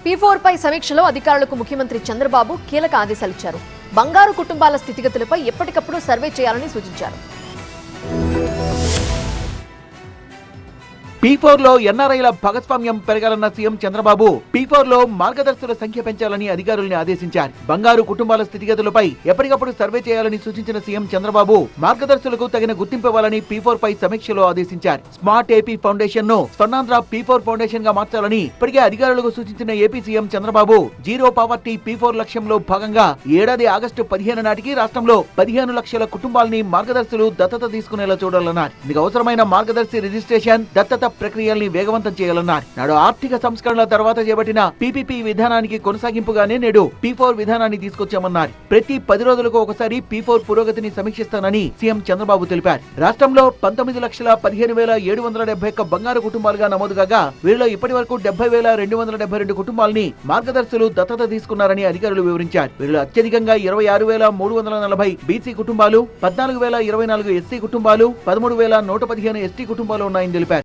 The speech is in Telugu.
P4 పై సమీక్షలో అధికారులకు ముఖ్యమంత్రి చంద్రబాబు కీలక ఆదేశాలిచ్చారు. బంగారు కుటుంబాల స్థితిగతులపై ఎప్పటికప్పుడు సర్వే చేయాలని సూచించారు. P4 లో ఎన్ఆర్ఐల భాగస్వామ్యం పెరగాలన్న సీఎం చంద్రబాబు P4 లో మార్గదర్శుల సంఖ్య పెంచాలని అధికారుల్ని ఆదేశించారు. బంగారు కుటుంబాల స్థితిగతులపై ఎప్పటికప్పుడు సర్వే చేయాలని సూచించిన సీఎం చంద్రబాబు మార్గదర్శులకు తగిన గుర్తింపు ఇవ్వాలని P4 పై సమీక్షలో ఆదేశించారు. స్మార్ట్ ఏపీ ఫౌండేషన్ ను స్వర్ణాంధ్ర P4 ఫౌండేషన్ గా మార్చాలని ఇప్పటికే అధికారులకు సూచించిన AP CM Chandrababu zero poverty P4 లక్ష్యంలో భాగంగా ఏడాది ఆగస్టు 15 నాటికి రాష్ట్రంలో 15 లక్షల కుటుంబాలని మార్గదర్శులు దత్తత తీసుకునేలా చూడాలన్నారు. ఇందుకు అవసరమైన మార్గదర్శి రిజిస్ట్రేషన్ దత్తత ప్రక్రియల్ని వేగవంతం చేయాలన్నారు. నాడు ఆర్థిక సంస్కరణల తర్వాత చేపట్టిన పీపీపీ విధానానికి కొనసాగింపుగానే నేడు P4 విధానాన్ని తీసుకొచ్చామన్నారు. ప్రతి 10 రోజులకు ఒకసారి P4 పురోగతిని సమీక్షిస్తానని సీఎం చంద్రబాబు తెలిపారు. రాష్ట్రంలో 19,15,771 బంగారు కుటుంబాలుగా నమోదు కాగా వీరిలో ఇప్పటి వరకు 70,272 కుటుంబాలని మార్గదర్శులు దత్తత తీసుకున్నారని అధికారులు వివరించారు. వీరిలో అత్యధికంగా 26,340 బీసీ కుటుంబాలు, 14,024 ఎస్సీ కుటుంబాలు, 13,115 ఎస్టీ కుటుంబాలు ఉన్నాయని తెలిపారు.